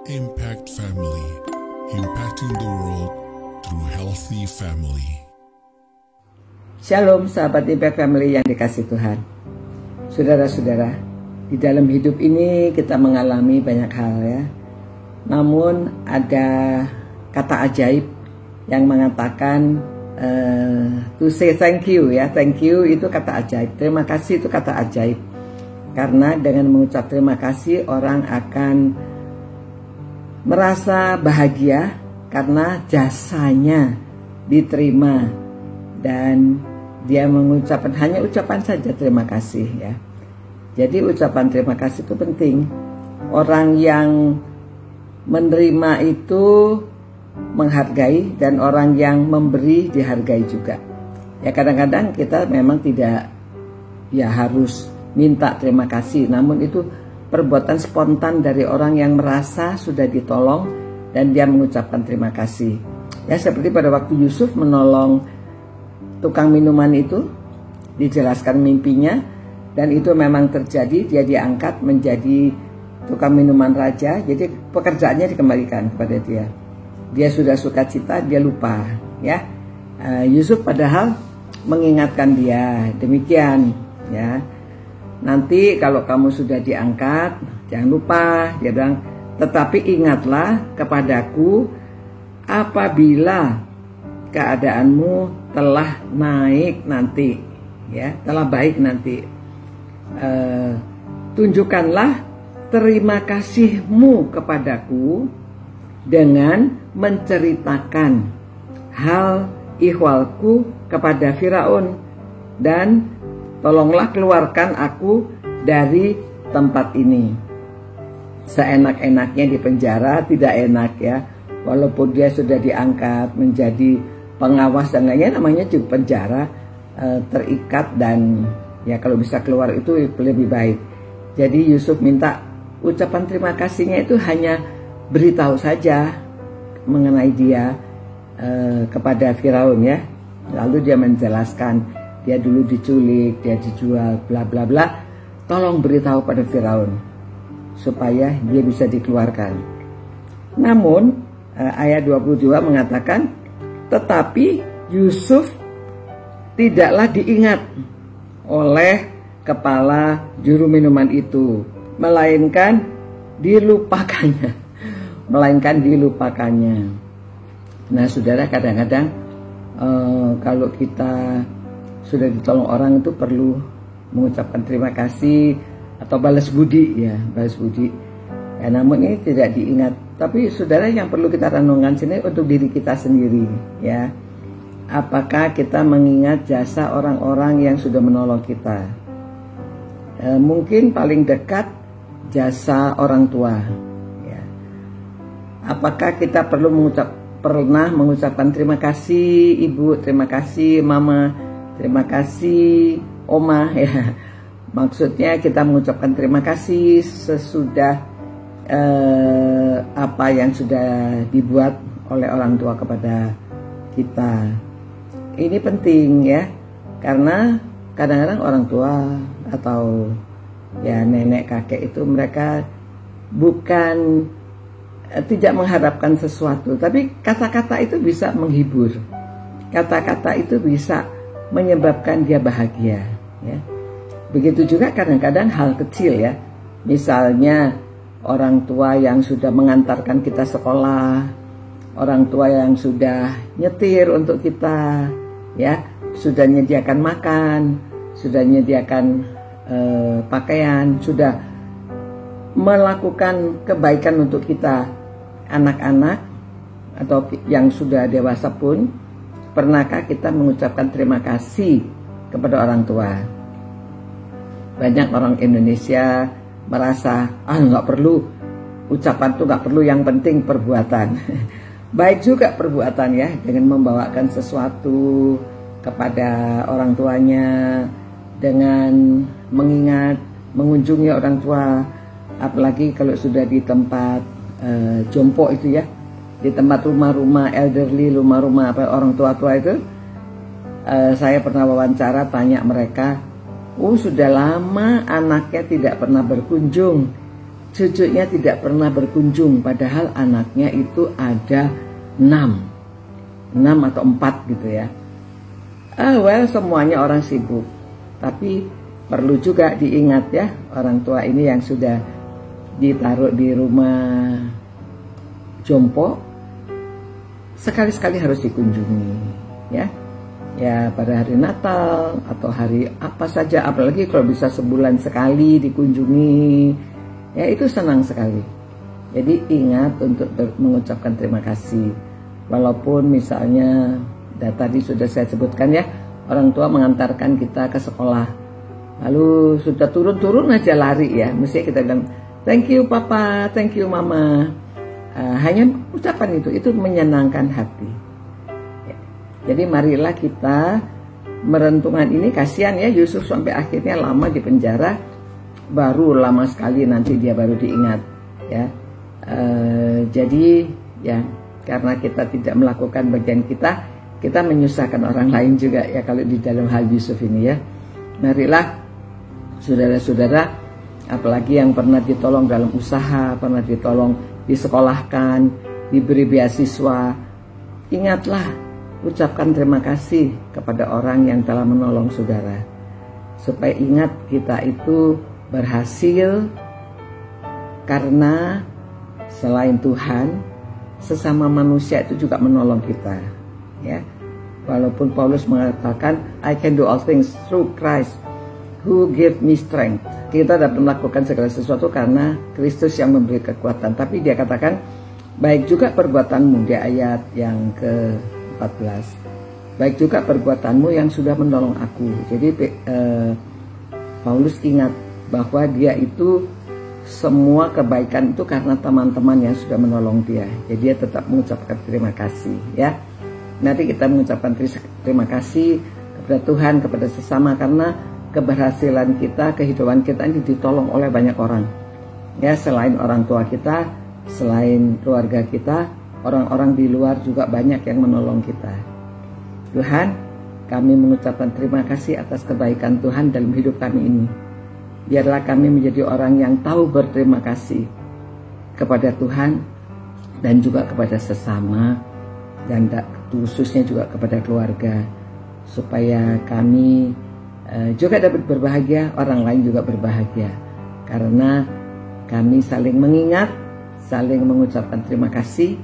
Impact Family, impacting the world through healthy family. Shalom sahabat Impact Family yang dikasih Tuhan. Saudara-saudara, di dalam hidup ini kita mengalami banyak hal ya. Namun ada kata ajaib yang mengatakan to say thank you ya. Thank you itu kata ajaib. Terima kasih itu kata ajaib. Karena dengan mengucap terima kasih orang akan merasa bahagia karena jasanya diterima dan dia mengucapkan hanya ucapan saja terima kasih ya. Jadi ucapan terima kasih itu penting. Orang yang menerima itu menghargai dan orang yang memberi dihargai juga. Ya kadang-kadang kita memang tidak ya harus minta terima kasih, namun itu perbuatan spontan dari orang yang merasa sudah ditolong dan dia mengucapkan terima kasih. Ya seperti pada waktu Yusuf menolong tukang minuman itu, dijelaskan mimpinya dan itu memang terjadi, dia diangkat menjadi tukang minuman raja. Jadi pekerjaannya dikembalikan kepada dia. Dia sudah sukacita, dia lupa ya. Yusuf padahal mengingatkan dia demikian ya. Nanti kalau kamu sudah diangkat, jangan lupa, dia bilang, tetapi ingatlah kepadaku apabila keadaanmu telah naik nanti, ya, telah baik nanti. Tunjukkanlah terima kasihmu kepadaku dengan menceritakan hal ihwalku kepada Firaun dan tolonglah keluarkan aku dari tempat ini. Seenak-enaknya di penjara tidak enak ya. Walaupun dia sudah diangkat menjadi pengawas dan lainnya, namanya juga penjara, terikat dan ya kalau bisa keluar itu lebih baik. Jadi Yusuf minta ucapan terima kasihnya itu hanya beritahu saja mengenai dia kepada Firaun ya. Lalu dia menjelaskan dia dulu diculik, dia dijual, bla bla bla. Tolong beritahu pada Firaun supaya dia bisa dikeluarkan. Namun ayat 22 mengatakan, tetapi Yusuf tidaklah diingat oleh kepala juru minuman itu, melainkan dilupakannya. Nah saudara, kadang-kadang kalau kita sudah ditolong orang itu perlu mengucapkan terima kasih atau balas budi ya, balas budi. Ya, namun ini tidak diingat. Tapi saudara, yang perlu kita renungkan sini untuk diri kita sendiri ya. Apakah kita mengingat jasa orang-orang yang sudah menolong kita? Mungkin paling dekat jasa orang tua ya. Apakah kita pernah mengucapkan terima kasih ibu, terima kasih mama, terima kasih Oma ya. Maksudnya kita mengucapkan terima kasih sesudah apa yang sudah dibuat oleh orang tua kepada kita. Ini penting ya. Karena kadang-kadang orang tua atau ya nenek kakek itu mereka bukan tidak mengharapkan sesuatu, tapi kata-kata itu bisa menghibur. Kata-kata itu bisa menyebabkan dia bahagia ya. Begitu juga kadang-kadang hal kecil ya. Misalnya orang tua yang sudah mengantarkan kita sekolah, orang tua yang sudah nyetir untuk kita ya, sudah menyediakan makan, sudah menyediakan pakaian, sudah melakukan kebaikan untuk kita. Anak-anak atau yang sudah dewasa pun, pernahkah kita mengucapkan terima kasih kepada orang tua? Banyak orang Indonesia merasa nggak perlu ucapan tuh, nggak perlu, yang penting perbuatan. Baik juga perbuatan ya, dengan membawakan sesuatu kepada orang tuanya, dengan mengingat, mengunjungi orang tua, apalagi kalau sudah di tempat jompo itu ya, di tempat rumah-rumah elderly, rumah-rumah orang tua-tua itu. Saya pernah wawancara, tanya mereka, sudah lama anaknya tidak pernah berkunjung cucunya tidak pernah berkunjung, padahal anaknya itu ada 6 atau 4 gitu ya. Semuanya orang sibuk. Tapi perlu juga diingat ya, orang tua ini yang sudah ditaruh di rumah jompo, sekali-sekali harus dikunjungi ya. Ya pada hari Natal atau hari apa saja, apalagi kalau bisa sebulan sekali dikunjungi, ya itu senang sekali. Jadi ingat untuk mengucapkan terima kasih. Walaupun misalnya tadi sudah saya sebutkan ya, orang tua mengantarkan kita ke sekolah, lalu sudah turun aja lari ya, mesti kita bilang thank you papa, thank you mama. Hanya ucapan itu menyenangkan hati. Jadi marilah kita merentungan ini, kasihan ya Yusuf sampai akhirnya lama di penjara, baru lama sekali nanti dia baru diingat ya. Jadi ya karena kita tidak melakukan bagian kita menyusahkan orang lain juga ya kalau di dalam hal Yusuf ini ya. Marilah saudara-saudara, apalagi yang pernah ditolong dalam usaha, pernah ditolong disekolahkan, diberi beasiswa, ingatlah, ucapkan terima kasih kepada orang yang telah menolong saudara. Supaya ingat kita itu berhasil karena selain Tuhan, sesama manusia itu juga menolong kita ya. Walaupun Paulus mengatakan I can do all things through Christ who give me strength. Kita dapat melakukan segala sesuatu karena Kristus yang memberi kekuatan. Tapi dia katakan baik juga perbuatanmu, di ayat yang ke-14. Baik juga perbuatanmu yang sudah menolong aku. Jadi Paulus ingat bahwa dia itu semua kebaikan itu karena teman-teman yang sudah menolong dia. Jadi dia tetap mengucapkan terima kasih ya. Nanti kita mengucapkan terima kasih kepada Tuhan, kepada sesama, karena keberhasilan kita, kehidupan kita ini ditolong oleh banyak orang. Ya, selain orang tua kita, selain keluarga kita, orang-orang di luar juga banyak yang menolong kita. Tuhan, kami mengucapkan terima kasih atas kebaikan Tuhan dalam hidup kami ini. Biarlah kami menjadi orang yang tahu berterima kasih kepada Tuhan dan juga kepada sesama, dan khususnya juga kepada keluarga, supaya kami juga dapat berbahagia, orang lain juga berbahagia, karena kami saling mengingat, saling mengucapkan terima kasih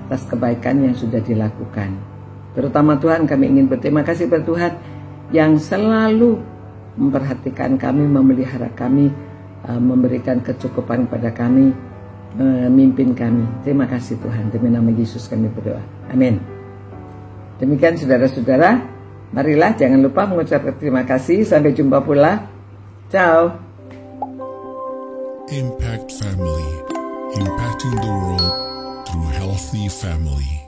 atas kebaikan yang sudah dilakukan. Terutama Tuhan, kami ingin berterima kasih kepada Tuhan yang selalu memperhatikan kami, memelihara kami, memberikan kecukupan kepada kami, memimpin kami. Terima kasih Tuhan, demi nama Yesus kami berdoa, amin. Demikian saudara-saudara, marilah jangan lupa mengucapkan terima kasih. Sampai jumpa pula, ciao. Impact Family, impacting the world through healthy family.